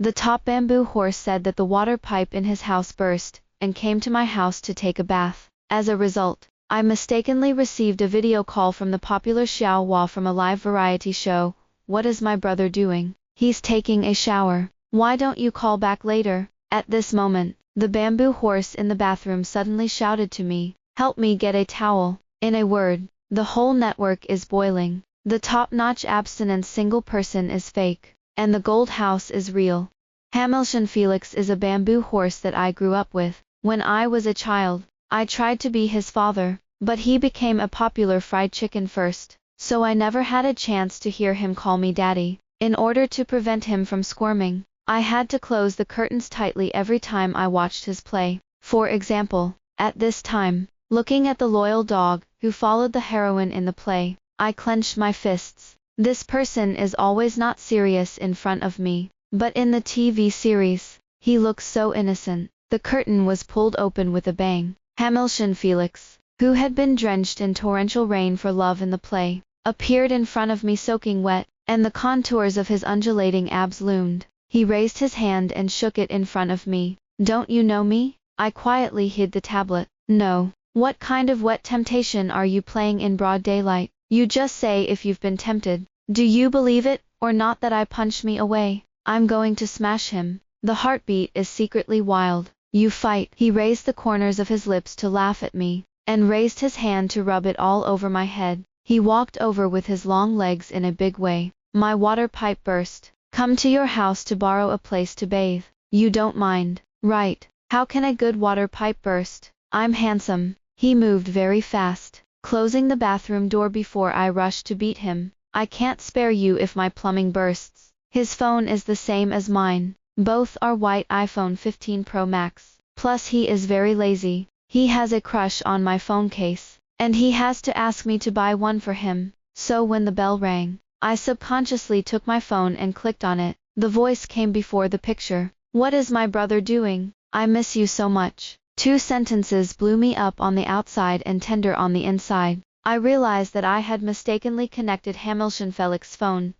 The top bamboo horse said that the water pipe in his house burst, and came to my house to take a bath. As a result, I mistakenly received a video call from the popular Xiao Hua from a live variety show. What is my brother doing? He's taking a shower. Why don't you call back later? At this moment, the bamboo horse in the bathroom suddenly shouted to me, help me get a towel. In a word, the whole network is boiling. The top-notch abstinence single person is fake, and the gold house is real. Hamilton Felix is a bamboo horse that I grew up with. When I was a child, I tried to be his father, but he became a popular fried chicken first, so I never had a chance to hear him call me daddy. In order to prevent him from squirming, I had to close the curtains tightly every time I watched his play. For example, at this time, looking at the loyal dog, who followed the heroine in the play, I clenched my fists. This person is always not serious in front of me, but in the TV series, he looks so innocent. The curtain was pulled open with a bang. Hamilton Felix, who had been drenched in torrential rain for love in the play, appeared in front of me soaking wet, and the contours of his undulating abs loomed. He raised his hand and shook it in front of me. Don't you know me? I quietly hid the tablet. No. What kind of wet temptation are you playing in broad daylight? You just say if you've been tempted. Do you believe it, or not that I punched me away? I'm going to smash him. The heartbeat is secretly wild. You fight. He raised the corners of his lips to laugh at me, and raised his hand to rub it all over my head. He walked over with his long legs in a big way. My water pipe burst. Come to your house to borrow a place to bathe. You don't mind, right? How can a good water pipe burst? I'm handsome. He moved very fast, closing the bathroom door before I rushed to beat him. I can't spare you if my plumbing bursts. His phone is the same as mine. Both are white iPhone 15 Pro Max. Plus he is very lazy. He has a crush on my phone case, and he has to ask me to buy one for him. So when the bell rang, I subconsciously took my phone and clicked on it. The voice came before the picture. What is my brother doing? I miss you so much. 2 sentences blew me up on the outside and tender on the inside. I realized that I had mistakenly connected Hamilton Felix's phone.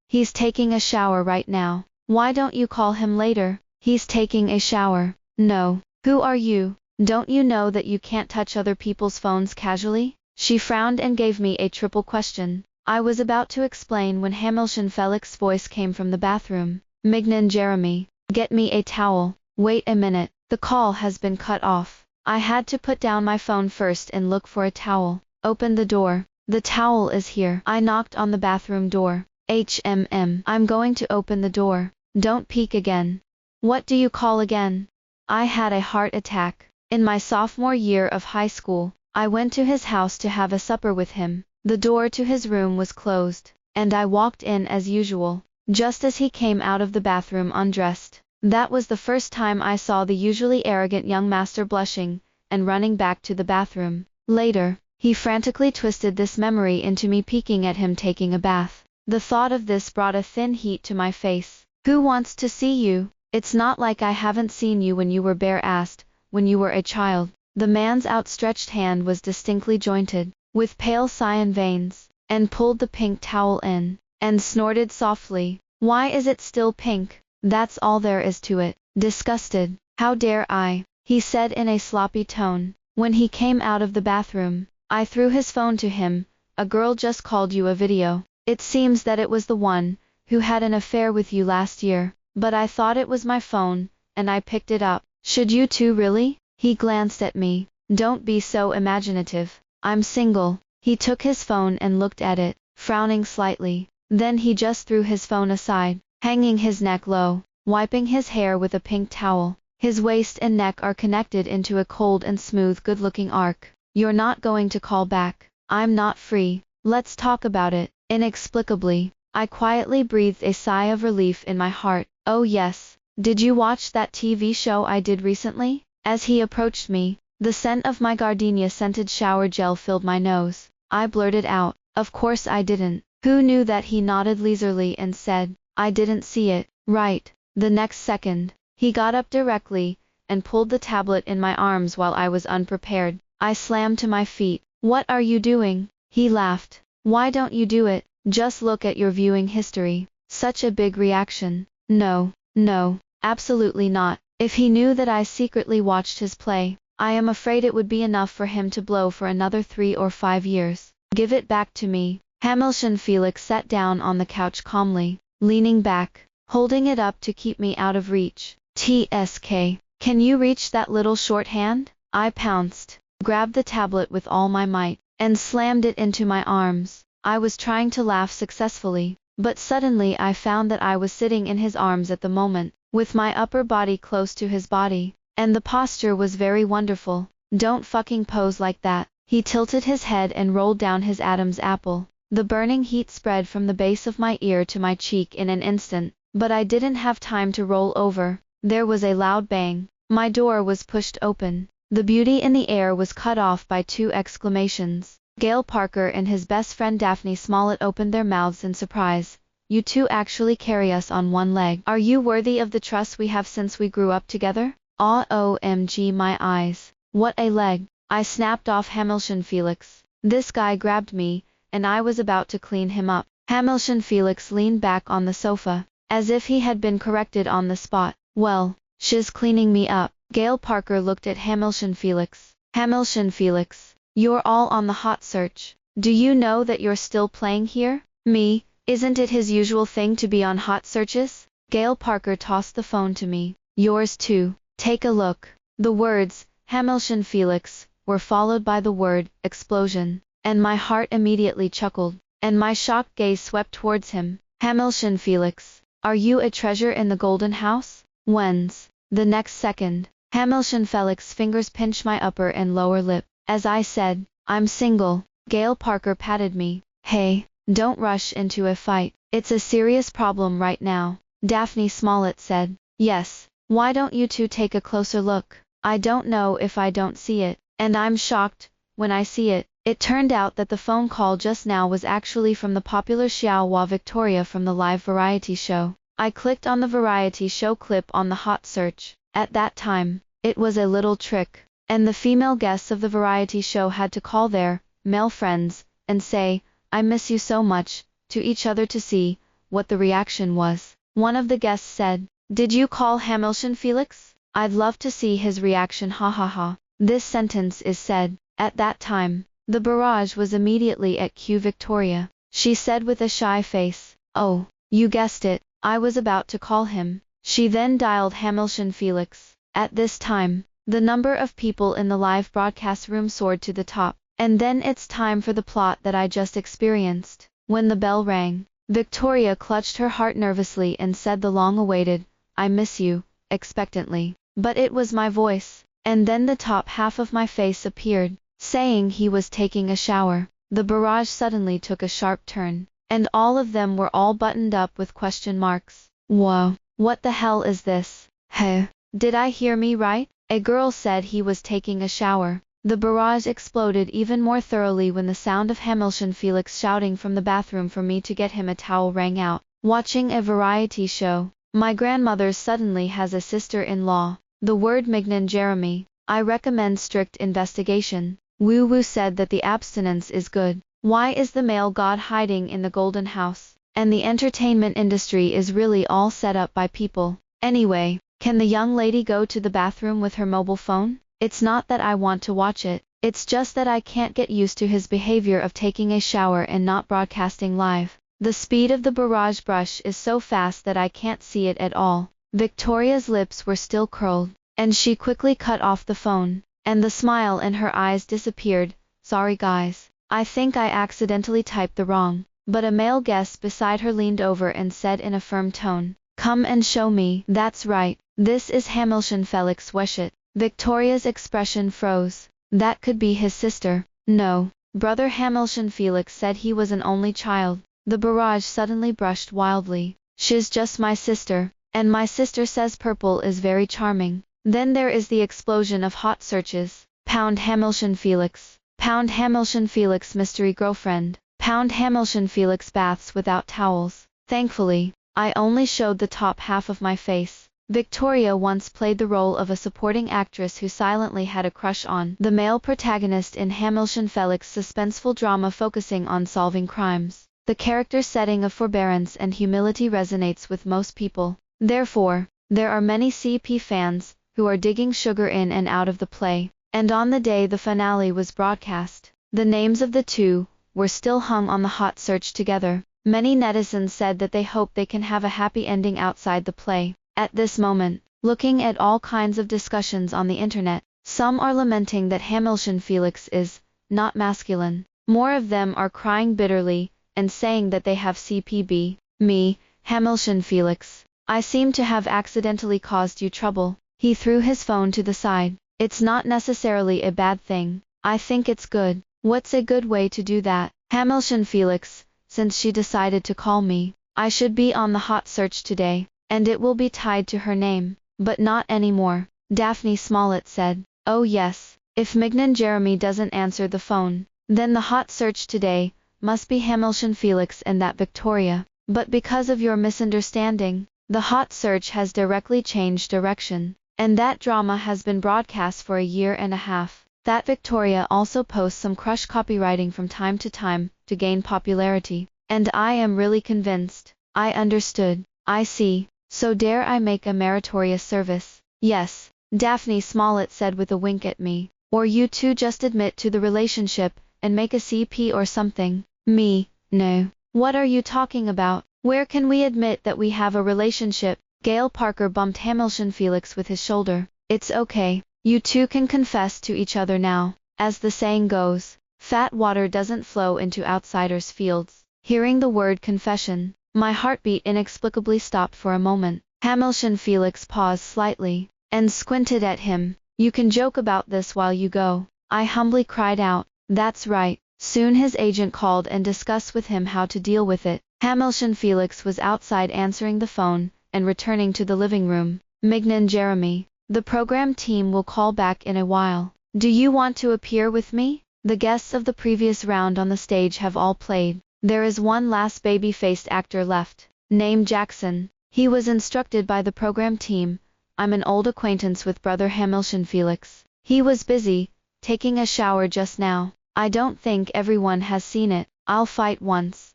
He's taking a shower right now. Why don't you call him later? He's taking a shower. No. Who are you? Don't you know that you can't touch other people's phones casually? She frowned and gave me a triple question. I was about to explain when Hamilton Felix's voice came from the bathroom. Mignon Jeremy, get me a towel. Wait a minute, the call has been cut off. I had to put down my phone first and look for a towel. Open the door. The towel is here. I knocked on the bathroom door. I'm going to open the door. Don't peek again. What do you call again? I had a heart attack. In my sophomore year of high school, I went to his house to have a supper with him. The door to his room was closed, and I walked in as usual, just as he came out of the bathroom undressed. That was the first time I saw the usually arrogant young master blushing and running back to the bathroom. Later, he frantically twisted this memory into me peeking at him taking a bath. The thought of this brought a thin heat to my face. Who wants to see you? It's not like I haven't seen you when you were bare-assed, when you were a child. The man's outstretched hand was distinctly jointed, with pale cyan veins, and pulled the pink towel in, and snorted softly. Why is it still pink? That's all there is to it. Disgusted. How dare I? He said in a sloppy tone. When he came out of the bathroom, I threw his phone to him. A girl just called you a video. It seems that it was the one who had an affair with you last year, but I thought it was my phone, and I picked it up. Should you too really? He glanced at me. Don't be so imaginative. I'm single. He took his phone and looked at it, frowning slightly. Then he just threw his phone aside, hanging his neck low, wiping his hair with a pink towel. His waist and neck are connected into a cold and smooth good-looking arc. You're not going to call back. I'm not free. Let's talk about it. Inexplicably, I quietly breathed a sigh of relief in my heart. Oh yes. Did you watch that TV show I did recently? As he approached me, the scent of my gardenia-scented shower gel filled my nose. I blurted out, of course I didn't. Who knew that? He nodded leisurely and said, I didn't see it. Right. The next second, he got up directly, and pulled the tablet in my arms while I was unprepared. I slammed to my feet. What are you doing? He laughed. Why don't you do it? Just look at your viewing history. Such a big reaction. No, No, absolutely not. If he knew that I secretly watched his play, I am afraid it would be enough for him to blow for another 3 or 5 years. Give it back to me. Hamilton Felix sat down on the couch calmly, leaning back, holding it up to keep me out of reach. TSK. Can you reach that little short hand? I pounced, grabbed the tablet with all my might, and slammed it into my arms. I was trying to laugh successfully, but suddenly I found that I was sitting in his arms at the moment, with my upper body close to his body, and the posture was very wonderful. Don't fucking pose like that. He tilted his head and rolled down his Adam's apple. The burning heat spread from the base of my ear to my cheek in an instant, but I didn't have time to roll over. There was a loud bang. My door was pushed open. The beauty in the air was cut off by 2 exclamations. Gail Parker and his best friend Daphne Smollett opened their mouths in surprise. You two actually carry us on one leg. Are you worthy of the trust we have since we grew up together? OMG, my eyes. What a leg. I snapped off Hamilton Felix. This guy grabbed me, and I was about to clean him up. Hamilton Felix leaned back on the sofa, as if he had been corrected on the spot. Well, she's cleaning me up. Gail Parker looked at Hamilton Felix. Hamilton Felix, you're all on the hot search. Do you know that you're still playing here? Me, isn't it his usual thing to be on hot searches? Gail Parker tossed the phone to me. Yours too. Take a look. The words, Hamilton Felix, were followed by the word, explosion, and my heart immediately chuckled, and my shocked gaze swept towards him. Hamilton Felix, are you a treasure in the Golden House? When's? The next second, Hamilton Felix's fingers pinched my upper and lower lip. As I said, I'm single. Gail Parker patted me. Hey, don't rush into a fight. It's a serious problem right now. Daphne Smollett said. Yes, why don't you two take a closer look? I don't know if I don't see it, and I'm shocked when I see it. It turned out that the phone call just now was actually from the popular Xiaohua Victoria from the live variety show. I clicked on the variety show clip on the hot search. At that time, it was a little trick, and the female guests of the variety show had to call their male friends and say, I miss you so much, to each other to see what the reaction was. One of the guests said, did you call Hamilton Felix? I'd love to see his reaction, ha ha ha. This sentence is said. At that time, the barrage was immediately at Q Victoria. She said with a shy face, oh, you guessed it, I was about to call him. She then dialed Hamilton Felix. At this time, the number of people in the live broadcast room soared to the top. And then it's time for the plot that I just experienced. When the bell rang, Victoria clutched her heart nervously and said the long-awaited, I miss you, expectantly. But it was my voice, and then the top half of my face appeared, saying he was taking a shower. The barrage suddenly took a sharp turn, and all of them were all buttoned up with question marks. Whoa, what the hell is this? Hey, did I hear me right? A girl said he was taking a shower. The barrage exploded even more thoroughly when the sound of Hamilton Felix shouting from the bathroom for me to get him a towel rang out. Watching a variety show. My grandmother suddenly has a sister-in-law. The word Mignon Jeremy. I recommend strict investigation. Woo Woo said that the abstinence is good. Why is the male god hiding in the Golden House? And the entertainment industry is really all set up by people. Anyway, can the young lady go to the bathroom with her mobile phone? It's not that I want to watch it, it's just that I can't get used to his behavior of taking a shower and not broadcasting live. The speed of the barrage brush is so fast that I can't see it at all. Victoria's lips were still curled, and she quickly cut off the phone, and the smile in her eyes disappeared. Sorry guys, I think I accidentally typed the wrong. But a male guest beside her leaned over and said in a firm tone, come and show me. That's right, this is Hamilton Felix Weschet. Victoria's expression froze. That could be his sister. No, brother Hamilton Felix said he was an only child. The barrage suddenly brushed wildly. She's just my sister, and my sister says purple is very charming. Then there is the explosion of hot searches. Pound Hamilton Felix. Pound Hamilton Felix mystery girlfriend. Pound Hamilton Felix baths without towels. Thankfully, I only showed the top half of my face. Victoria once played the role of a supporting actress who silently had a crush on the male protagonist in Hamilton Felix's suspenseful drama focusing on solving crimes. The character setting of forbearance and humility resonates with most people. Therefore, there are many CP fans who are digging sugar in and out of the play. And on the day the finale was broadcast, the names of the two were still hung on the hot search together. Many netizens said that they hope they can have a happy ending outside the play. At this moment, looking at all kinds of discussions on the internet, some are lamenting that Hamilton Felix is not masculine. More of them are crying bitterly and saying that they have CPB. Me, Hamilton Felix, I seem to have accidentally caused you trouble. He threw his phone to the side. It's not necessarily a bad thing. I think it's good. What's a good way to do that? Hamilton Felix, since she decided to call me, I should be on the hot search today, and it will be tied to her name, but not anymore. Daphne Smollett said. Oh yes, if Mignon Jeremy doesn't answer the phone, then the hot search today must be Hamilton Felix and that Victoria. But because of your misunderstanding, the hot search has directly changed direction. And that drama has been broadcast for a year and a half. That Victoria also posts some crush copywriting from time to gain popularity. And I am really convinced. I understood. I see. So dare I make a meritorious service? Yes, Daphne Smollett said with a wink at me. Or you two just admit to the relationship and make a CP or something. Me, no. What are you talking about? Where can we admit that we have a relationship? Gail Parker bumped Hamilton Felix with his shoulder. It's okay. You two can confess to each other now. As the saying goes, fat water doesn't flow into outsiders' fields. Hearing the word confession, my heartbeat inexplicably stopped for a moment. Hamilton Felix paused slightly and squinted at him. You can joke about this while you go. I humbly cried out. That's right. Soon his agent called and discussed with him how to deal with it. Hamilton Felix was outside answering the phone and returning to the living room. Mignon Jeremy, the program team will call back in a while. Do you want to appear with me? The guests of the previous round on the stage have all played. There is one last baby-faced actor left, named Jackson. He was instructed by the program team. I'm an old acquaintance with brother Hamilton Felix. He was busy, taking a shower just now. I don't think everyone has seen it. I'll fight once.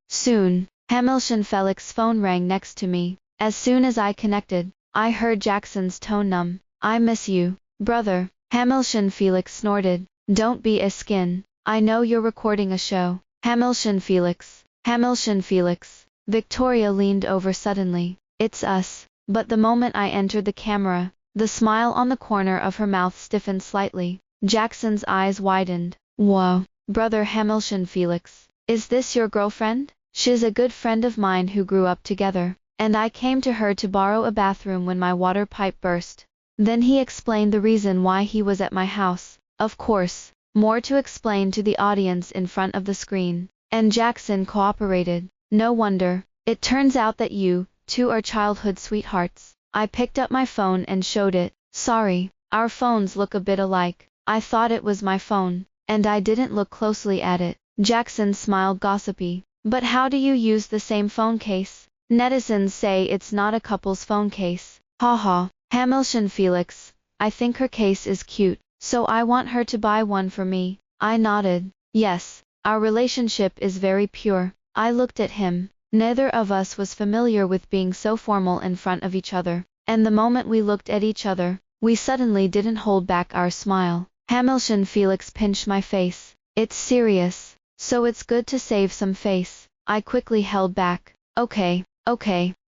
Soon. Hamilton Felix's phone rang next to me. As soon as I connected, I heard Jackson's tone numb. I miss you, brother. Hamilton Felix snorted. Don't be a skin. I know you're recording a show. Hamilton Felix. Hamilton Felix. Victoria leaned over suddenly. It's us. But the moment I entered the camera, the smile on the corner of her mouth stiffened slightly. Jackson's eyes widened. Whoa, brother Hamilton Felix. Is this your girlfriend? She's a good friend of mine who grew up together, and I came to her to borrow a bathroom when my water pipe burst. Then he explained the reason why he was at my house. Of course, more to explain to the audience in front of the screen. And Jackson cooperated. No wonder. It turns out that you two are childhood sweethearts. I picked up my phone and showed it. Sorry, our phones look a bit alike. I thought it was my phone, and I didn't look closely at it. Jackson smiled gossipy. But how do you use the same phone case? Netizens say it's not a couple's phone case. Haha. Hamilton Felix, I think her case is cute, so I want her to buy one for me. I nodded. Yes, our relationship is very pure. I looked at him. Neither of us was familiar with being so formal in front of each other, and the moment we looked at each other, we suddenly didn't hold back our smile. Hamilton Felix pinched my face. It's serious, so it's good to save some face. I quickly held back. Okay.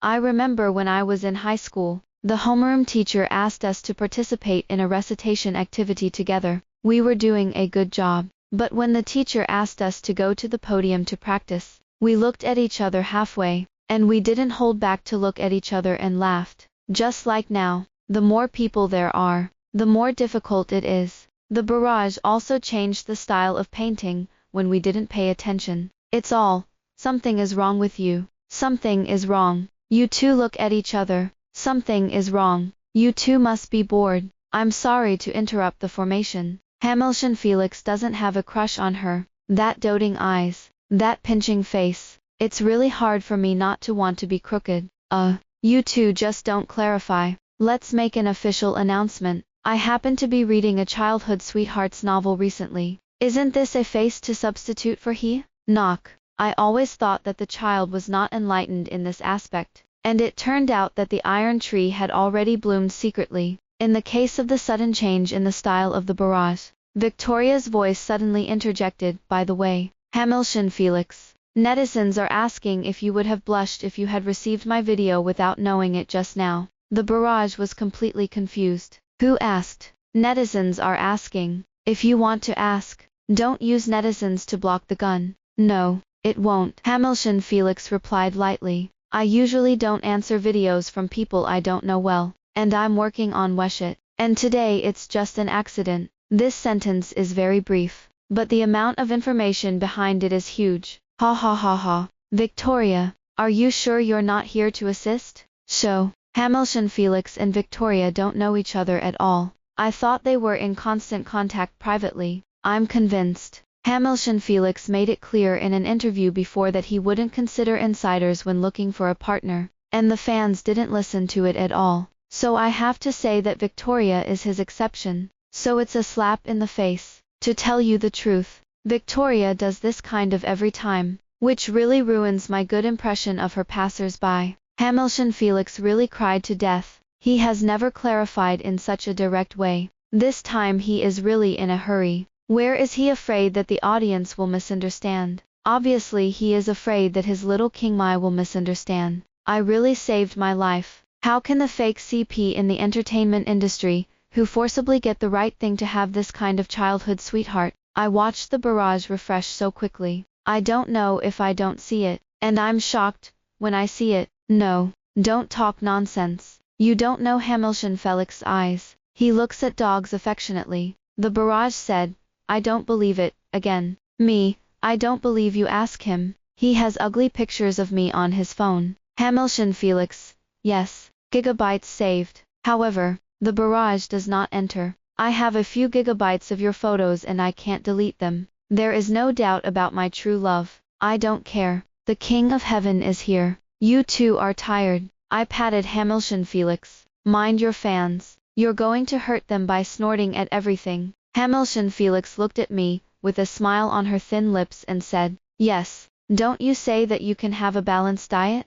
I remember when I was in high school, the homeroom teacher asked us to participate in a recitation activity together. We were doing a good job, but when the teacher asked us to go to the podium to practice, we looked at each other halfway, and we didn't hold back to look at each other and laughed. Just like now, the more people there are, the more difficult it is. The barrage also changed the style of painting when we didn't pay attention. It's all, something is wrong with you. Something is wrong. You two look at each other. Something is wrong. You two must be bored. I'm sorry to interrupt the formation. Hamilton Felix doesn't have a crush on her. That doting eyes. That pinching face. It's really hard for me not to want to be crooked. You two just don't clarify. Let's make an official announcement. I happen to be reading a childhood sweethearts novel recently. Isn't this a face to substitute for he? Knock. I always thought that the child was not enlightened in this aspect, and it turned out that the iron tree had already bloomed secretly. In the case of the sudden change in the style of the barrage, Victoria's voice suddenly interjected, by the way, Hamilton Felix, netizens are asking if you would have blushed if you had received my video without knowing it just now. The barrage was completely confused. Who asked? Netizens are asking. If you want to ask, don't use netizens to block the gun. No, it won't. Hamilton Felix replied lightly. I usually don't answer videos from people I don't know well, and I'm working on Weshit, and today it's just an accident. This sentence is very brief, but the amount of information behind it is huge. Ha ha ha ha. Victoria, are you sure you're not here to assist? So, Hamilton Felix and Victoria don't know each other at all. I thought they were in constant contact privately. I'm convinced. Hamilton Felix made it clear in an interview before that he wouldn't consider insiders when looking for a partner, and the fans didn't listen to it at all. So I have to say that Victoria is his exception. So it's a slap in the face. To tell you the truth, Victoria does this kind of every time, which really ruins my good impression of her passers-by. Hamilton Felix really cried to death. He has never clarified in such a direct way. This time he is really in a hurry. Where is he afraid that the audience will misunderstand? Obviously he is afraid that his little King Mai will misunderstand. I really saved my life. How can the fake CP in the entertainment industry, who forcibly get the right thing to have this kind of childhood sweetheart? I watched the barrage refresh so quickly. I don't know if I don't see it, and I'm shocked when I see it. No, don't talk nonsense. You don't know Hamilton Felix's eyes. He looks at dogs affectionately. The barrage said, I don't believe it, again. Me, I don't believe you. Ask him. He has ugly pictures of me on his phone. Hamilton Felix, yes, gigabytes saved. However, the barrage does not enter. I have a few gigabytes of your photos and I can't delete them. There is no doubt about my true love. I don't care. The King of Heaven is here. You two are tired. I patted Hamilton Felix. Mind your fans. You're going to hurt them by snorting at everything. Hamilton Felix looked at me, with a smile on her thin lips and said, yes, don't you say that you can have a balanced diet?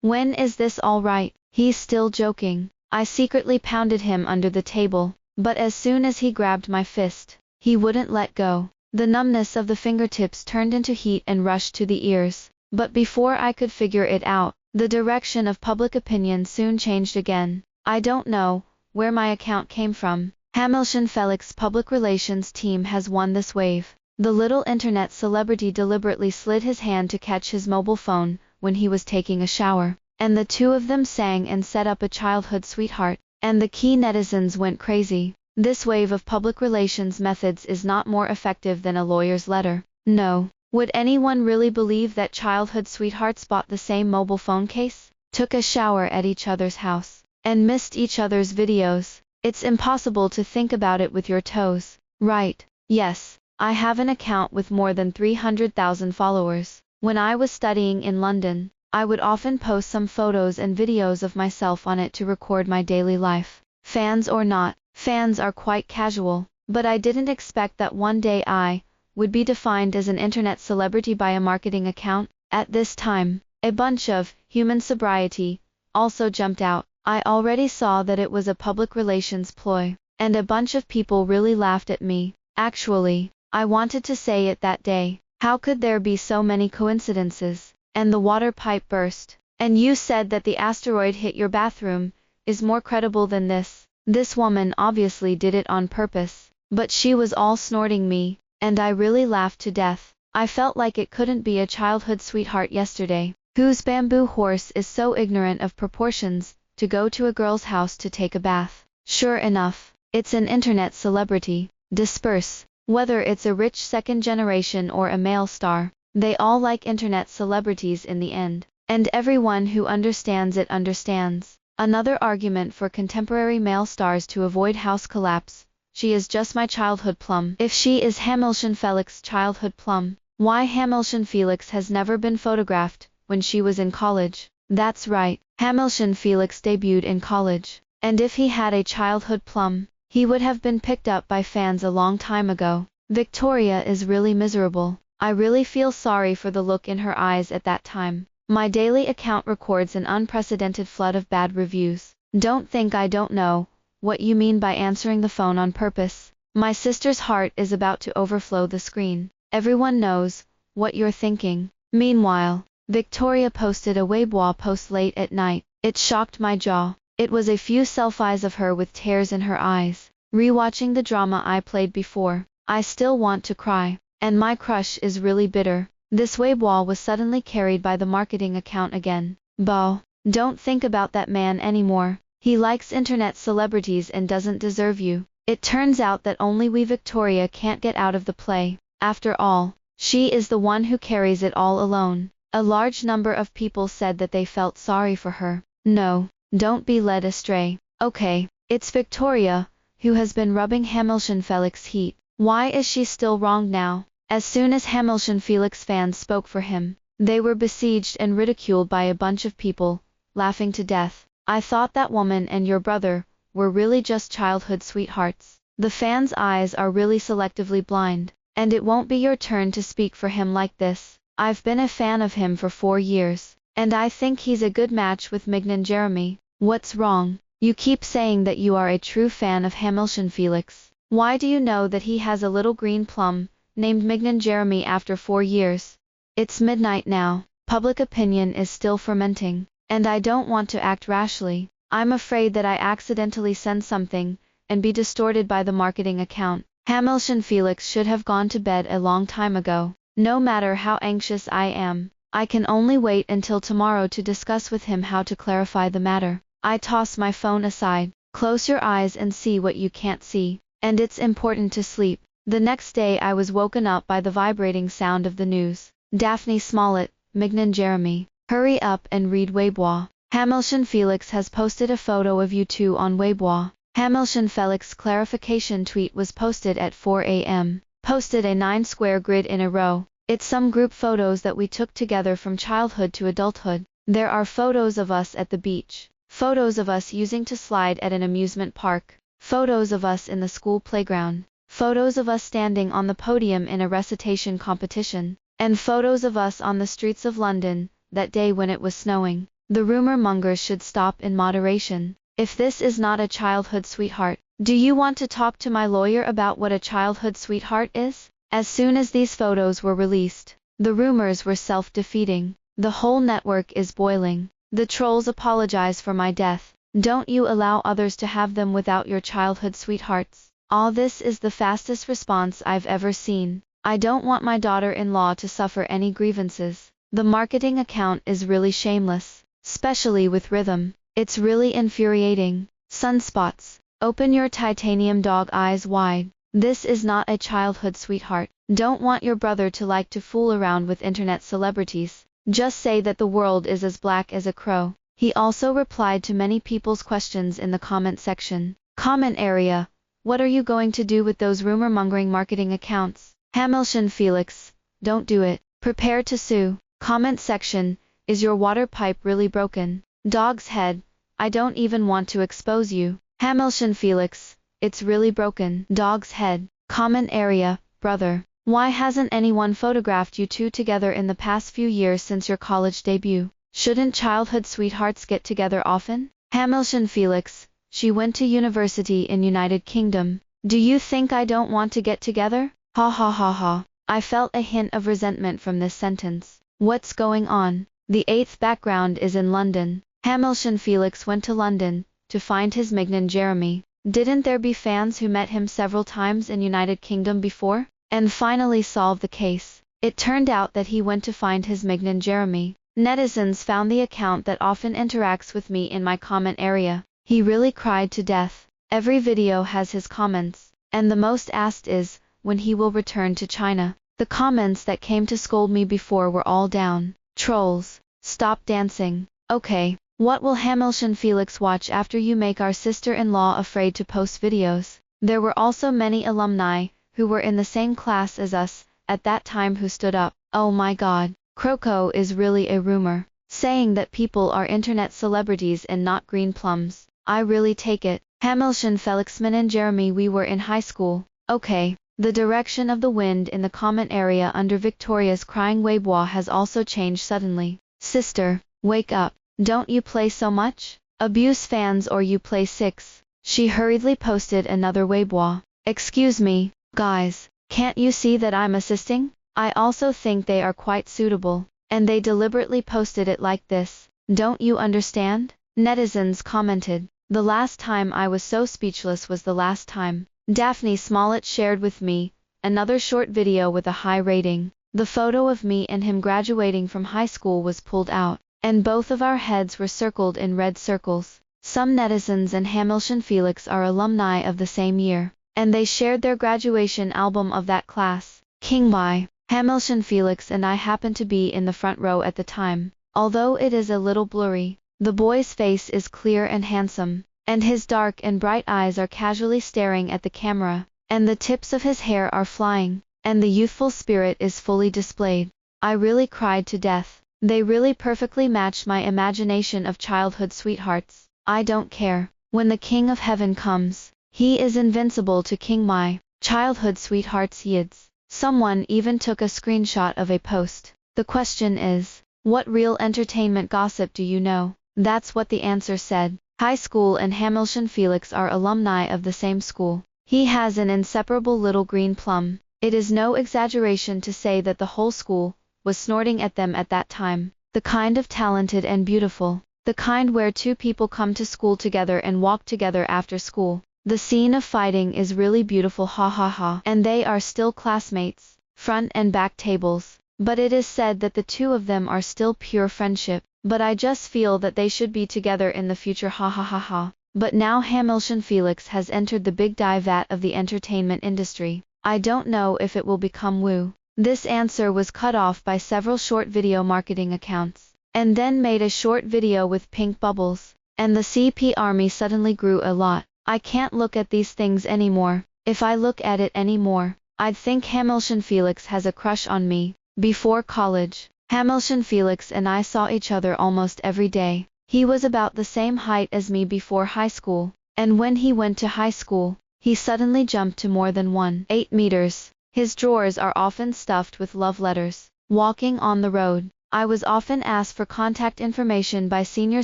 When is this all right? He's still joking. I secretly pounded him under the table, but as soon as he grabbed my fist, he wouldn't let go. The numbness of the fingertips turned into heat and rushed to the ears. But before I could figure it out, the direction of public opinion soon changed again. I don't know where my account came from. Hamilton Felix's public relations team has won this wave. The little internet celebrity deliberately slid his hand to catch his mobile phone when he was taking a shower, and the two of them sang and set up a childhood sweetheart, and the key netizens went crazy. This wave of public relations methods is not more effective than a lawyer's letter. No. Would anyone really believe that childhood sweethearts bought the same mobile phone case, took a shower at each other's house, and missed each other's videos? It's impossible to think about it with your toes. Right. Yes, I have an account with more than 300,000 followers. When I was studying in London, I would often post some photos and videos of myself on it to record my daily life. Fans or not, fans are quite casual, but I didn't expect that one day I would be defined as an internet celebrity by a marketing account. At this time, a bunch of human sobriety also jumped out. I already saw that it was a public relations ploy, and a bunch of people really laughed at me. Actually, I wanted to say it that day. How could there be so many coincidences? And the water pipe burst. And you said that the asteroid hit your bathroom is more credible than this. This woman obviously did it on purpose, but she was all snorting me, and I really laughed to death. I felt like it couldn't be a childhood sweetheart yesterday, whose bamboo horse is so ignorant of proportions, to go to a girl's house to take a bath. Sure enough, it's an internet celebrity. Disperse. Whether it's a rich second generation or a male star, they all like internet celebrities in the end. And everyone who understands it understands. Another argument for contemporary male stars to avoid house collapse. She is just my childhood plum. If she is Hamilton Felix's childhood plum, why Hamilton Felix has never been photographed when she was in college? That's right, Hamilton Felix debuted in college, and if he had a childhood plum, he would have been picked up by fans a long time ago. Victoria is really miserable. I really feel sorry for the look in her eyes at that time. My daily account records an unprecedented flood of bad reviews. Don't think I don't know what you mean by answering the phone on purpose. My sister's heart is about to overflow the screen. Everyone knows what you're thinking. Meanwhile, Victoria posted a Weibo post late at night. It shocked my jaw. It was a few selfies of her with tears in her eyes. Rewatching the drama I played before, I still want to cry. And my crush is really bitter. This Weibo was suddenly carried by the marketing account again. Bah, don't think about that man anymore. He likes internet celebrities and doesn't deserve you. It turns out that only we Victoria can't get out of the play. After all, she is the one who carries it all alone. A large number of people said that they felt sorry for her. No, don't be led astray. Okay, it's Victoria, who has been rubbing Hamilton Felix heat. Why is she still wrong now? As soon as Hamilton Felix fans spoke for him, they were besieged and ridiculed by a bunch of people, laughing to death. I thought that woman and your brother were really just childhood sweethearts. The fans' eyes are really selectively blind, and it won't be your turn to speak for him like this. I've been a fan of him for 4 years, and I think he's a good match with Mignon Jeremy. What's wrong? You keep saying that you are a true fan of Hamilton Felix. Why do you know that he has a little green plum named Mignon Jeremy after 4 years? It's midnight now. Public opinion is still fermenting, and I don't want to act rashly. I'm afraid that I accidentally send something and be distorted by the marketing account. Hamilton Felix should have gone to bed a long time ago. No matter how anxious I am, I can only wait until tomorrow to discuss with him how to clarify the matter. I toss my phone aside. Close your eyes and see what you can't see. And it's important to sleep. The next day I was woken up by the vibrating sound of the news. Daphne Smollett, Mignon Jeremy. Hurry up and read Weibo. Hamilton Felix has posted a photo of you two on Weibo. Hamilton Felix clarification tweet was posted at 4 a.m. Posted a 9-square grid in a row. It's some group photos that we took together from childhood to adulthood. There are photos of us at the beach. Photos of us using to slide at an amusement park. Photos of us in the school playground. Photos of us standing on the podium in a recitation competition. And photos of us on the streets of London, that day when it was snowing. The rumor mongers should stop in moderation. If this is not a childhood sweetheart, do you want to talk to my lawyer about what a childhood sweetheart is? As soon as these photos were released, the rumors were self-defeating. The whole network is boiling. The trolls apologize for my death. Don't you allow others to have them without your childhood sweethearts. All this is the fastest response I've ever seen. I don't want my daughter-in-law to suffer any grievances. The marketing account is really shameless, especially with rhythm. It's really infuriating. Sunspots. Open your titanium dog eyes wide. This is not a childhood sweetheart. Don't want your brother to like to fool around with internet celebrities. Just say that the world is as black as a crow. He also replied to many people's questions in the comment section. Comment area. What are you going to do with those rumor-mongering marketing accounts? Hamilton Felix, don't do it. Prepare to sue. Comment section. Is your water pipe really broken? Dog's head. I don't even want to expose you. Hamilton Felix, it's really broken. Dog's head. Comment area. Brother, why hasn't anyone photographed you two together in the past few years since your college debut? Shouldn't childhood sweethearts get together often? Hamilton Felix, she went to university in United Kingdom. Do you think I don't want to get together? Ha ha ha ha. I felt a hint of resentment from this sentence. What's going on? The 8th background is in London. Hamilton Felix went to London to find his Mignon Jeremy. Didn't there be fans who met him several times in United Kingdom before? And finally solved the case. It turned out that he went to find his Mignon Jeremy. Netizens found the account that often interacts with me in my comment area. He really cried to death. Every video has his comments, and the most asked is, when he will return to China. The comments that came to scold me before were all down. Trolls, stop dancing. Okay, what will Hamilton Felix watch after you make our sister-in-law afraid to post videos? There were also many alumni who were in the same class as us at that time who stood up. Oh my god, Croco is really a rumor, saying that people are internet celebrities and not green plums. I really take it. Hamilton Felix and Jeremy, we were in high school. Okay. The direction of the wind in the comment area under Victoria's crying Weibo has also changed suddenly. Sister, wake up. Don't you play so much? Abuse fans or you play 6. She hurriedly posted another Weibo. Excuse me, guys, can't you see that I'm assisting? I also think they are quite suitable. And they deliberately posted it like this. Don't you understand? Netizens commented. The last time I was so speechless was the last time. Daphne Smollett shared with me another short video with a high rating. The photo of me and him graduating from high school was pulled out, and both of our heads were circled in red circles. Some netizens and Hamilton Felix are alumni of the same year, and they shared their graduation album of that class. King by Hamilton Felix and I happened to be in the front row at the time. Although it is a little blurry, the boy's face is clear and handsome, and his dark and bright eyes are casually staring at the camera, and the tips of his hair are flying, and the youthful spirit is fully displayed. I really cried to death. They really perfectly matched my imagination of childhood sweethearts. I don't care. When the King of Heaven comes, he is invincible to King my childhood sweethearts yids. Someone even took a screenshot of a post. The question is, what real entertainment gossip do you know? That's what the answer said. High school and Hamilton Felix are alumni of the same school. He has an inseparable little green plum. It is no exaggeration to say that the whole school was snorting at them at that time. The kind of talented and beautiful. The kind where two people come to school together and walk together after school. The scene of fighting is really beautiful, ha ha ha. And they are still classmates, front and back tables. But it is said that the two of them are still pure friendship. But I just feel that they should be together in the future, ha ha ha ha. But now Hamilton Felix has entered the big vat of the entertainment industry. I don't know if it will become woo. This answer was cut off by several short video marketing accounts, and then made a short video with pink bubbles. And the CP army suddenly grew a lot. I can't look at these things anymore. If I look at it anymore, I'd think Hamilton Felix has a crush on me. Before college, Hamilton Felix and I saw each other almost every day. He was about the same height as me before high school, and when he went to high school, he suddenly jumped to more than 1.8 meters. His drawers are often stuffed with love letters. Walking on the road, I was often asked for contact information by senior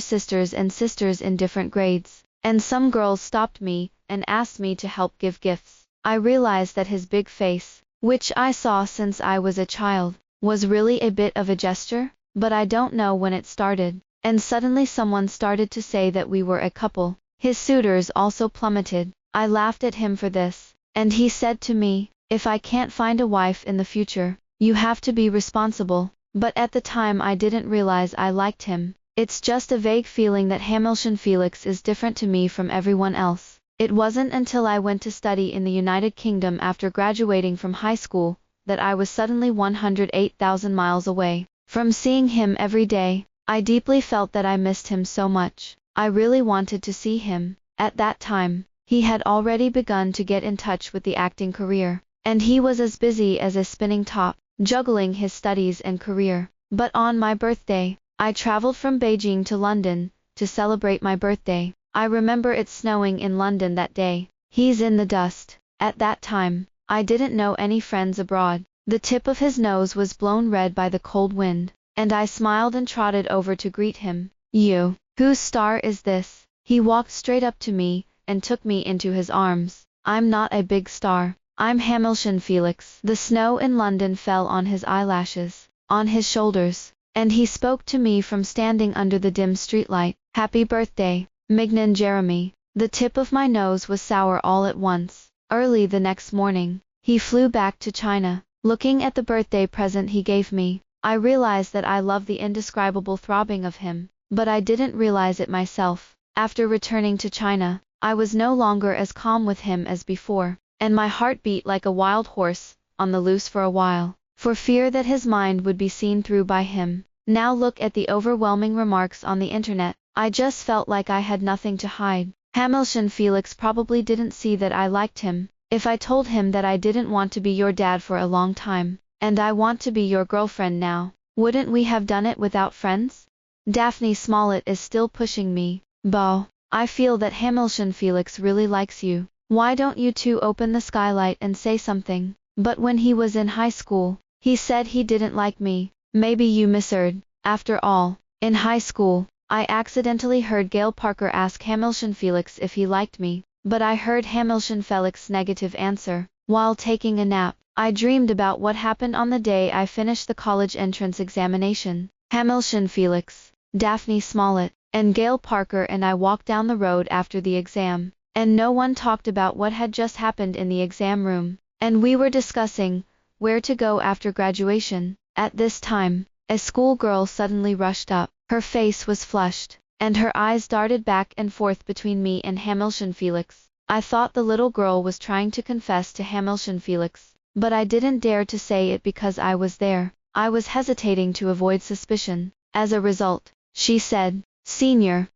sisters and sisters in different grades, and some girls stopped me and asked me to help give gifts. I realized that his big face, which I saw since I was a child, was really a bit of a gesture, but I don't know when it started. And suddenly someone started to say that we were a couple. His suitors also plummeted. I laughed at him for this, and he said to me, if I can't find a wife in the future, you have to be responsible. But at the time I didn't realize I liked him. It's just a vague feeling that Hamilton Felix is different to me from everyone else. It wasn't until I went to study in the United Kingdom after graduating from high school that I was suddenly 108,000 miles away from seeing him every day. I deeply felt that I missed him so much. I really wanted to see him. At that time, he had already begun to get in touch with the acting career, and he was as busy as a spinning top, juggling his studies and career. But on my birthday, I traveled from Beijing to London to celebrate my birthday. I remember it snowing in London that day. He's in the dust. At that time, I didn't know any friends abroad. The tip of his nose was blown red by the cold wind, and I smiled and trotted over to greet him. You, whose star is this? He walked straight up to me and took me into his arms. I'm not a big star. I'm Hamilton Felix. The snow in London fell on his eyelashes, on his shoulders, and he spoke to me from standing under the dim streetlight. Happy birthday, Mignon Jeremy. The tip of my nose was sour all at once. Early the next morning, he flew back to China. Looking at the birthday present he gave me, I realized that I loved the indescribable throbbing of him, but I didn't realize it myself. After returning to China, I was no longer as calm with him as before, and my heart beat like a wild horse, on the loose for a while, for fear that his mind would be seen through by him. Now look at the overwhelming remarks on the internet. I just felt like I had nothing to hide. Hamilton Felix probably didn't see that I liked him. If I told him that I didn't want to be your dad for a long time, and I want to be your girlfriend now, wouldn't we have done it without friends? Daphne Smollett is still pushing me. Bo, I feel that Hamilton Felix really likes you. Why don't you two open the skylight and say something? But when he was in high school, he said he didn't like me. Maybe you misheard. After all, in high school, I accidentally heard Gail Parker ask Hamilton Felix if he liked me, but I heard Hamilton Felix's negative answer. While taking a nap, I dreamed about what happened on the day I finished the college entrance examination. Hamilton Felix, Daphne Smollett, and Gail Parker and I walked down the road after the exam, and no one talked about what had just happened in the exam room, and we were discussing where to go after graduation. At this time, a schoolgirl suddenly rushed up. Her face was flushed, and her eyes darted back and forth between me and Hamilton Felix. I thought the little girl was trying to confess to Hamilton Felix, but I didn't dare to say it because I was there. I was hesitating to avoid suspicion. As a result, she said, Senior,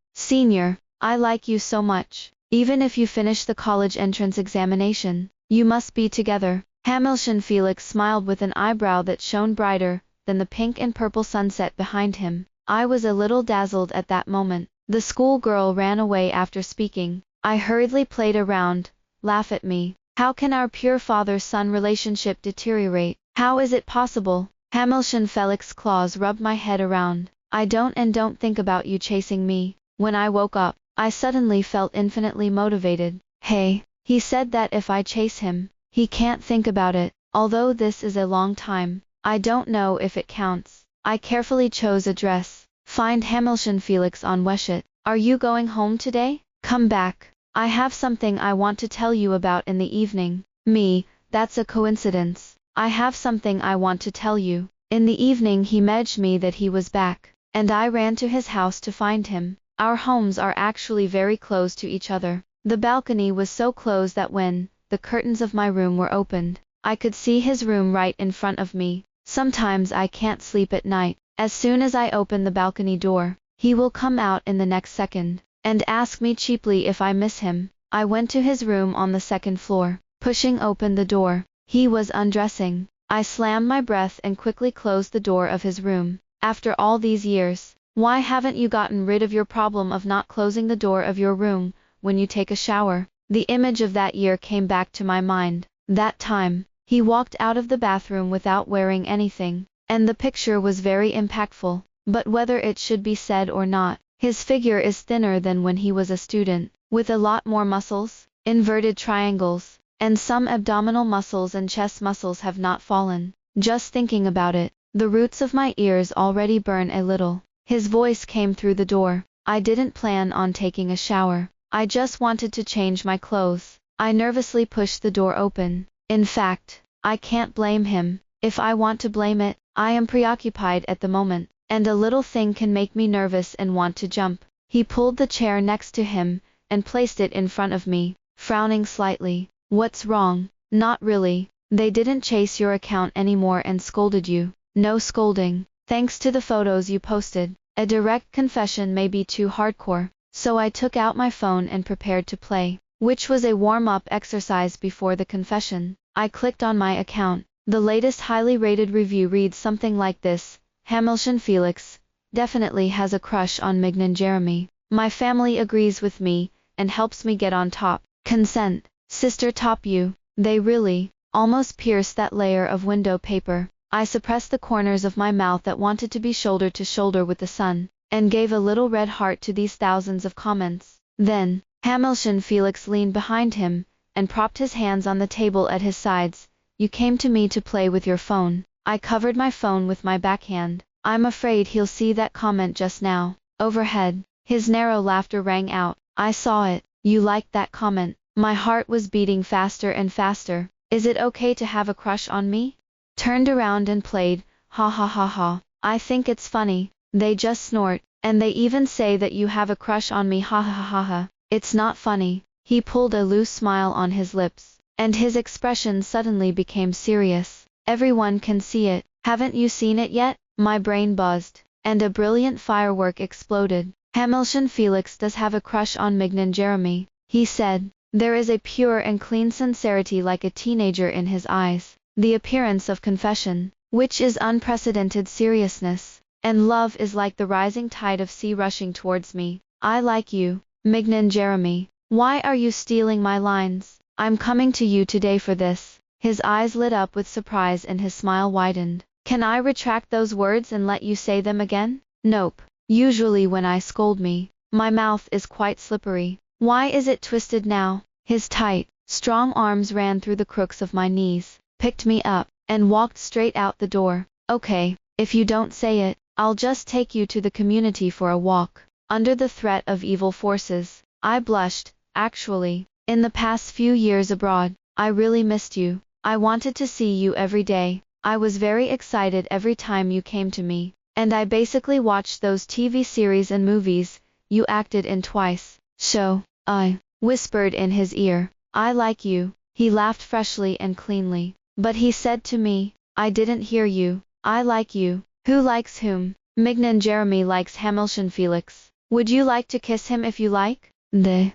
I like you so much. Even if you finish the college entrance examination, you must be together. Hamilton Felix smiled with an eyebrow that shone brighter than the pink and purple sunset behind him. I was a little dazzled at that moment. The schoolgirl ran away after speaking. I hurriedly played around. Laugh at me. How can our pure father-son relationship deteriorate? How is it possible? Hamilton Felix's claws rubbed my head around. I don't think about you chasing me. When I woke up, I suddenly felt infinitely motivated. Hey, he said that if I chase him, he can't think about it. Although this is a long time, I don't know if it counts. I carefully chose a dress. Find Hamilton Felix on Weshit. Are you going home today? Come back. I have something I want to tell you about in the evening. Me, that's a coincidence. I have something I want to tell you. In the evening he messaged me that he was back, and I ran to his house to find him. Our homes are actually very close to each other. The balcony was so close that when the curtains of my room were opened, I could see his room right in front of me. Sometimes I can't sleep at night. As soon as I open the balcony door, he will come out in the next second, and ask me cheaply if I miss him. I went to his room on the second floor. Pushing open the door, he was undressing. I slammed my breath and quickly closed the door of his room. After all these years, why haven't you gotten rid of your problem of not closing the door of your room when you take a shower? The image of that year came back to my mind. That time, he walked out of the bathroom without wearing anything, and the picture was very impactful. But whether it should be said or not, his figure is thinner than when he was a student, with a lot more muscles, inverted triangles, and some abdominal muscles and chest muscles have not fallen. Just thinking about it, the roots of my ears already burn a little. His voice came through the door. I didn't plan on taking a shower. I just wanted to change my clothes. I nervously pushed the door open. In fact, I can't blame him. If I want to blame it, I am preoccupied at the moment, and a little thing can make me nervous and want to jump. He pulled the chair next to him, and placed it in front of me, frowning slightly. What's wrong? Not really. They didn't chase your account anymore and scolded you. No scolding. Thanks to the photos you posted. A direct confession may be too hardcore, so I took out my phone and prepared to play, which was a warm-up exercise before the confession. I clicked on my account. The latest highly rated review reads something like this: Hamilton Felix definitely has a crush on Mignon Jeremy. My family agrees with me and helps me get on top. Consent. Sister top you. They really almost pierced that layer of window paper. I suppressed the corners of my mouth that wanted to be shoulder to shoulder with the sun, and gave a little red heart to these thousands of comments. Then, Hamilton Felix leaned behind him, and propped his hands on the table at his sides. You came to me to play with your phone. I covered my phone with my backhand. I'm afraid he'll see that comment just now. Overhead, his narrow laughter rang out. I saw it. You liked that comment. My heart was beating faster and faster. Is it okay to have a crush on me? Turned around and played, ha ha ha ha. I think it's funny. They just snort, and they even say that you have a crush on me, ha ha ha ha ha. It's not funny. He pulled a loose smile on his lips, and his expression suddenly became serious. Everyone can see it. Haven't you seen it yet? My brain buzzed, and a brilliant firework exploded. Hamilton Felix does have a crush on Mignon Jeremy, he said. There is a pure and clean sincerity like a teenager in his eyes. The appearance of confession, which is unprecedented seriousness, and love is like the rising tide of sea rushing towards me. I like you, Mignon Jeremy. Why are you stealing my lines? I'm coming to you today for this. His eyes lit up with surprise and his smile widened. Can I retract those words and let you say them again? Nope. Usually when I scold me, my mouth is quite slippery. Why is it twisted now? His tight, strong arms ran through the crooks of my knees, picked me up, and walked straight out the door. Okay, if you don't say it, I'll just take you to the community for a walk. Under the threat of evil forces, I blushed. Actually, in the past few years abroad, I really missed you. I wanted to see you every day. I was very excited every time you came to me, and I basically watched those TV series and movies you acted in twice. So, I whispered in his ear, I like you. He laughed freshly and cleanly. But he said to me, I didn't hear you. I like you. Who likes whom? Mignon Jeremy likes Hamilton Felix. Would you like to kiss him if you like?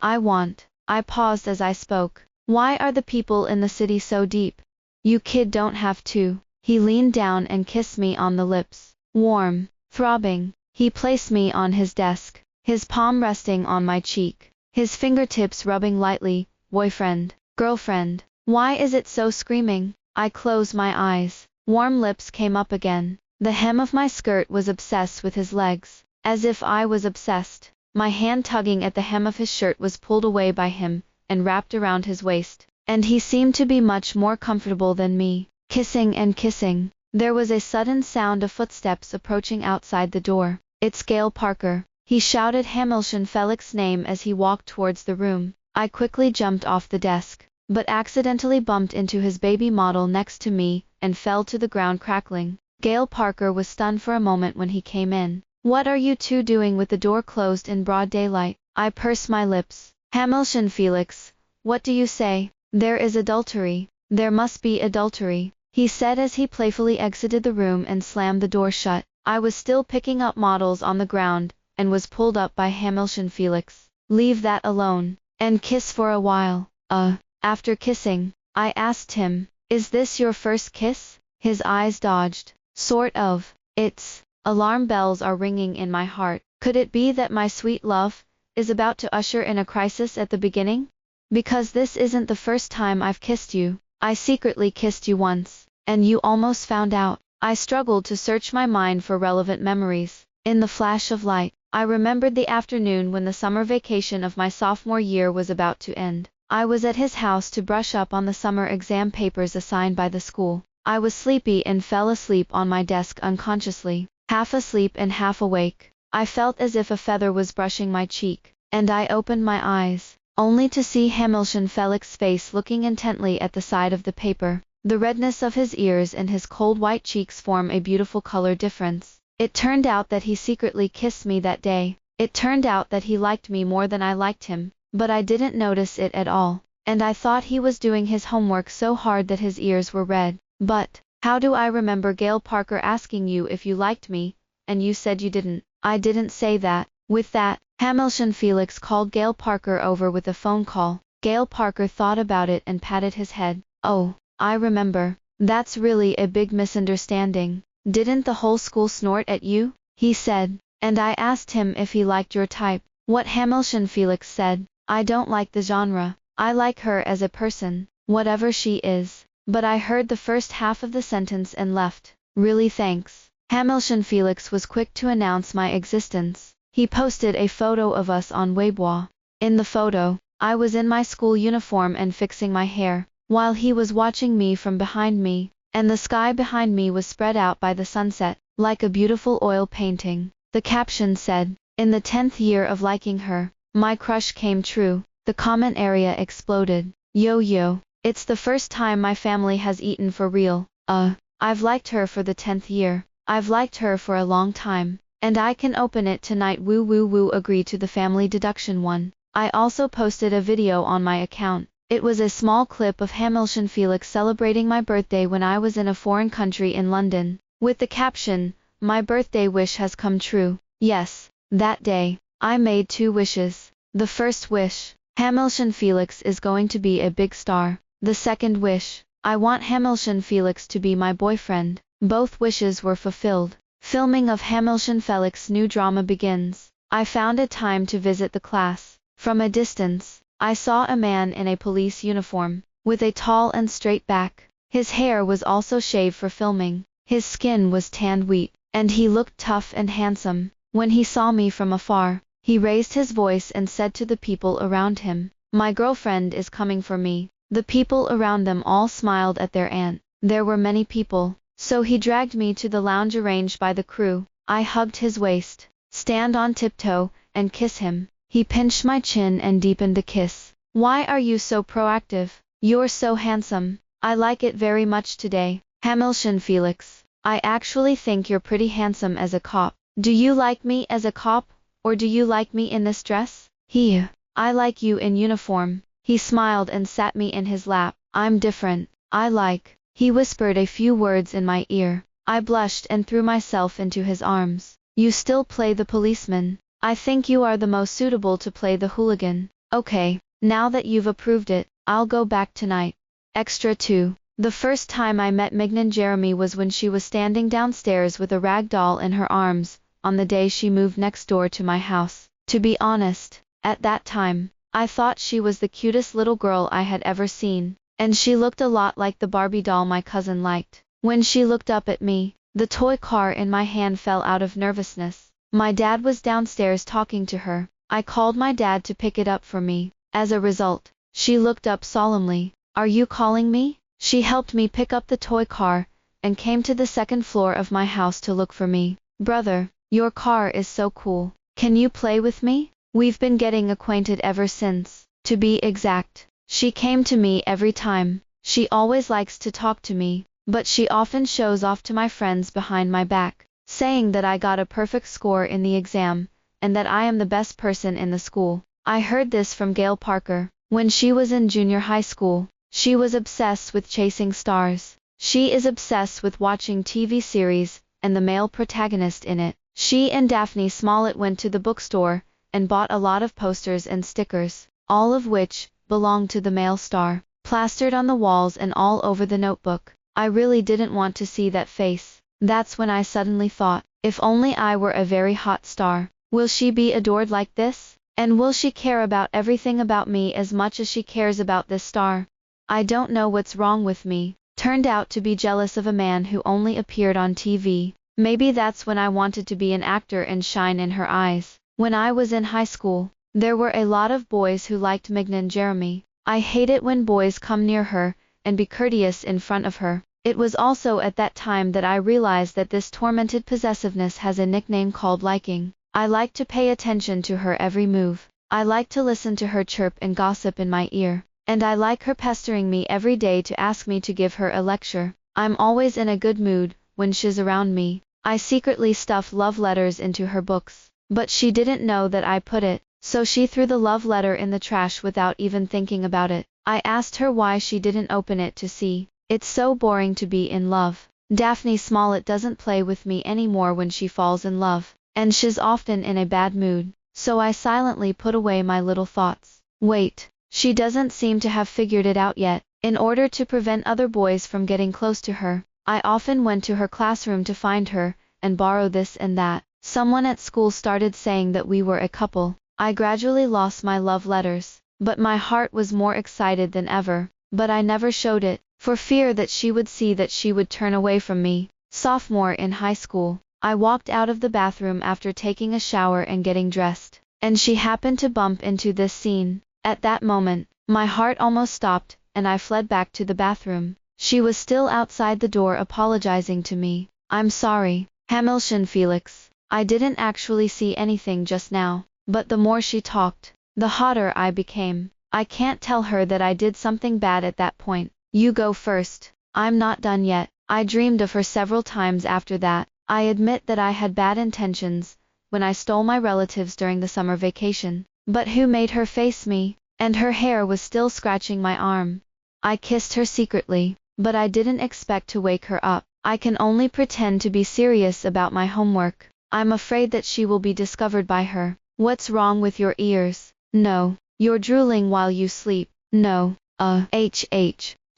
I want. I paused as I spoke. Why are the people in the city so deep? You kid don't have to. He leaned down and kissed me on the lips. Warm, throbbing. He placed me on his desk, his palm resting on my cheek, his fingertips rubbing lightly. Boyfriend, girlfriend. Why is it so screaming? I closed my eyes. Warm lips came up again. The hem of my skirt was obsessed with his legs, as if I was obsessed. My hand tugging at the hem of his shirt was pulled away by him and wrapped around his waist, and he seemed to be much more comfortable than me. Kissing and kissing. There was a sudden sound of footsteps approaching outside the door. It's Gail Parker. He shouted Hamilton Felix's name as he walked towards the room. I quickly jumped off the desk, but accidentally bumped into his baby model next to me and fell to the ground crackling. Gail Parker was stunned for a moment when he came in. What are you two doing with the door closed in broad daylight? I pursed my lips. Hamilton Felix, what do you say? There is adultery. There must be adultery, he said as he playfully exited the room and slammed the door shut. I was still picking up models on the ground, and was pulled up by Hamilton Felix. Leave that alone, and kiss for a while. After kissing, I asked him, is this your first kiss? His eyes dodged. Sort of. It's. Alarm bells are ringing in my heart. Could it be that my sweet love is about to usher in a crisis at the beginning? Because this isn't the first time I've kissed you. I secretly kissed you once, and you almost found out. I struggled to search my mind for relevant memories. In the flash of light, I remembered the afternoon when the summer vacation of my sophomore year was about to end. I was at his house to brush up on the summer exam papers assigned by the school. I was sleepy and fell asleep on my desk unconsciously, half asleep and half awake. I felt as if a feather was brushing my cheek, and I opened my eyes, only to see Hamilton Felix's face looking intently at the side of the paper. The redness of his ears and his cold white cheeks form a beautiful color difference. It turned out that he secretly kissed me that day. It turned out that he liked me more than I liked him, but I didn't notice it at all, and I thought he was doing his homework so hard that his ears were red. But, how do I remember Gail Parker asking you if you liked me, and you said you didn't? I didn't say that. With that, Hamilton Felix called Gail Parker over with a phone call. Gail Parker thought about it and patted his head. Oh, I remember. That's really a big misunderstanding. Didn't the whole school snort at you? He said. And I asked him if he liked your type. What Hamilton Felix said. I don't like the genre. I like her as a person, whatever she is. But I heard the first half of the sentence and left. Really, thanks. Hamilton Felix was quick to announce my existence. He posted a photo of us on Weibo. In the photo, I was in my school uniform and fixing my hair, while he was watching me from behind me, and the sky behind me was spread out by the sunset, like a beautiful oil painting. The caption said, in the 10th year of liking her, my crush came true. The comment area exploded. Yo, it's the first time my family has eaten for real. I've liked her for the 10th year. I've liked her for a long time. And I can open it tonight. Woo, agree to the family deduction one. I also posted a video on my account. It was a small clip of Hamilton Felix celebrating my birthday when I was in a foreign country in London, with the caption, my birthday wish has come true. Yes, that day, I made 2 wishes. The first wish, Hamilton Felix is going to be a big star. The second wish, I want Hamilton Felix to be my boyfriend. Both wishes were fulfilled. Filming of Hamilton Felix's new drama begins. I found a time to visit the class. From a distance, I saw a man in a police uniform, with a tall and straight back. His hair was also shaved for filming. His skin was tanned wheat, and he looked tough and handsome. When he saw me from afar, he raised his voice and said to the people around him, "My girlfriend is coming for me." The people around them all smiled at their aunt. There were many people, so he dragged me to the lounge arranged by the crew. I hugged his waist, stand on tiptoe, and kiss him. He pinched my chin and deepened the kiss. "Why are you so proactive? You're so handsome. I like it very much today." Hamilton Felix, I actually think you're pretty handsome as a cop. Do you like me as a cop, or do you like me in this dress? I like you in uniform. He smiled and sat me in his lap. "I'm different. He whispered a few words in my ear. I blushed and threw myself into his arms. "You still play the policeman. I think you are the most suitable to play the hooligan." "Okay, now that you've approved it, I'll go back tonight." Extra 2. The first time I met Mignon Jeremy was when she was standing downstairs with a rag doll in her arms, on the day she moved next door to my house. To be honest, at that time, I thought she was the cutest little girl I had ever seen, and she looked a lot like the Barbie doll my cousin liked. When she looked up at me, the toy car in my hand fell out of nervousness. My dad was downstairs talking to her. I called my dad to pick it up for me. As a result, she looked up solemnly. "Are you calling me?" She helped me pick up the toy car, and came to the second floor of my house to look for me. "Brother, your car is so cool. Can you play with me?" We've been getting acquainted ever since. To be exact, she came to me every time. She always likes to talk to me, but she often shows off to my friends behind my back, saying that I got a perfect score in the exam, and that I am the best person in the school. I heard this from Gail Parker. When she was in junior high school, she was obsessed with chasing stars. She is obsessed with watching TV series, and the male protagonist in it. She and Daphne Smollett went to the bookstore, and bought a lot of posters and stickers, all of which belonged to the male star, plastered on the walls and all over the notebook. I really didn't want to see that face. That's when I suddenly thought, if only I were a very hot star. Will she be adored like this? And will she care about everything about me as much as she cares about this star? I don't know what's wrong with me. Turned out to be jealous of a man who only appeared on TV. Maybe that's when I wanted to be an actor and shine in her eyes. When I was in high school, there were a lot of boys who liked Mignon Jeremy. I hate it when boys come near her, and be courteous in front of her. It was also at that time that I realized that this tormented possessiveness has a nickname called liking. I like to pay attention to her every move. I like to listen to her chirp and gossip in my ear. And I like her pestering me every day to ask me to give her a lecture. I'm always in a good mood when she's around me. I secretly stuff love letters into her books. But she didn't know that I put it, so she threw the love letter in the trash without even thinking about it. I asked her why she didn't open it to see. It's so boring to be in love. Daphne Smollett doesn't play with me anymore when she falls in love, and she's often in a bad mood, so I silently put away my little thoughts. Wait, she doesn't seem to have figured it out yet. In order to prevent other boys from getting close to her, I often went to her classroom to find her, and borrow this and that. Someone at school started saying that we were a couple. I gradually lost my love letters, but my heart was more excited than ever. But I never showed it, for fear that she would see that she would turn away from me. Sophomore in high school, I walked out of the bathroom after taking a shower and getting dressed, and she happened to bump into this scene. At that moment, my heart almost stopped, and I fled back to the bathroom. She was still outside the door apologizing to me. "I'm sorry, Hamilton Felix. I didn't actually see anything just now." But the more she talked, the hotter I became. I can't tell her that I did something bad at that point. "You go first. I'm not done yet." I dreamed of her several times after that. I admit that I had bad intentions when I stole my relatives during the summer vacation. But who made her face me? And her hair was still scratching my arm. I kissed her secretly, but I didn't expect to wake her up. I can only pretend to be serious about my homework. I'm afraid that she will be discovered by her. "What's wrong with your ears?" "No. You're drooling while you sleep." "No.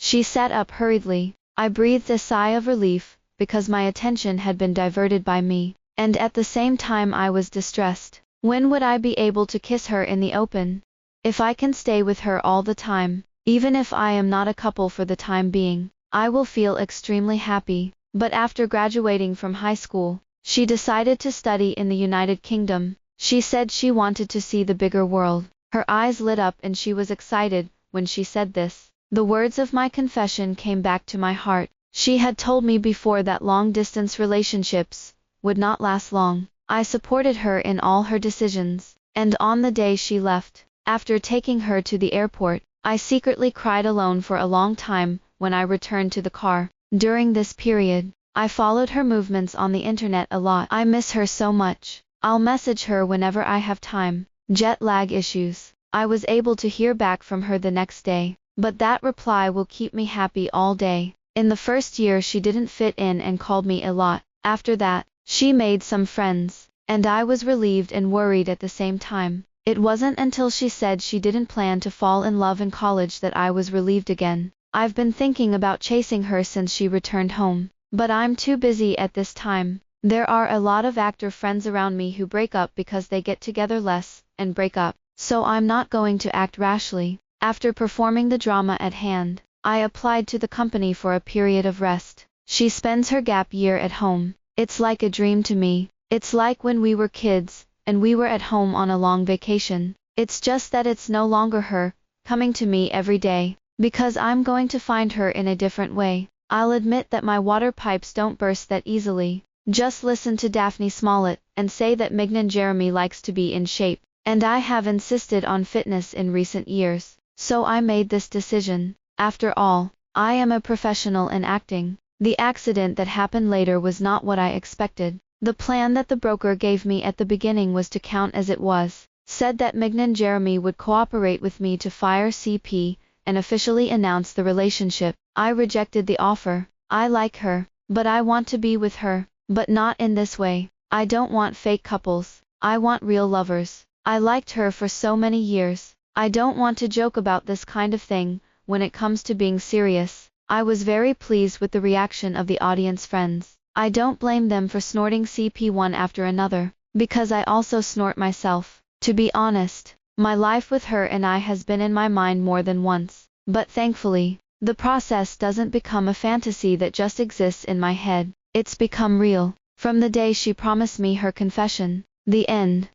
She sat up hurriedly. I breathed a sigh of relief, because my attention had been diverted by me, and at the same time I was distressed. When would I be able to kiss her in the open? If I can stay with her all the time, even if I am not a couple for the time being, I will feel extremely happy. But after graduating from high school, she decided to study in the United Kingdom. She said she wanted to see the bigger world. Her eyes lit up and she was excited when she said this. The words of my confession came back to my heart. She had told me before that long-distance relationships would not last long. I supported her in all her decisions, and on the day she left, after taking her to the airport, I secretly cried alone for a long time when I returned to the car. During this period, I followed her movements on the internet a lot. I miss her so much. I'll message her whenever I have time. Jet lag issues. I was able to hear back from her the next day, but that reply will keep me happy all day. In the first year she didn't fit in and called me a lot. After that, she made some friends, and I was relieved and worried at the same time. It wasn't until she said she didn't plan to fall in love in college that I was relieved again. I've been thinking about chasing her since she returned home, but I'm too busy at this time. There are a lot of actor friends around me who break up because they get together less and break up, so I'm not going to act rashly. After performing the drama at hand, I applied to the company for a period of rest. She spends her gap year at home. It's like a dream to me. It's like when we were kids, and we were at home on a long vacation. It's just that it's no longer her, coming to me every day, because I'm going to find her in a different way. I'll admit that my water pipes don't burst that easily. Just listen to Daphne Smollett, and say that Mignon Jeremy likes to be in shape, and I have insisted on fitness in recent years, so I made this decision. After all, I am a professional in acting. The accident that happened later was not what I expected. The plan that the broker gave me at the beginning was to count as it was, said that Mignon Jeremy would cooperate with me to fire CP, and officially announce the relationship. I rejected the offer. I like her, but I want to be with her, but not in this way. I don't want fake couples. I want real lovers. I liked her for so many years. I don't want to joke about this kind of thing when it comes to being serious. I was very pleased with the reaction of the audience friends. I don't blame them for snorting CP one after another, because I also snort myself. To be honest, my life with her and I has been in my mind more than once, but thankfully, the process doesn't become a fantasy that just exists in my head. It's become real. From the day she promised me her confession, the end.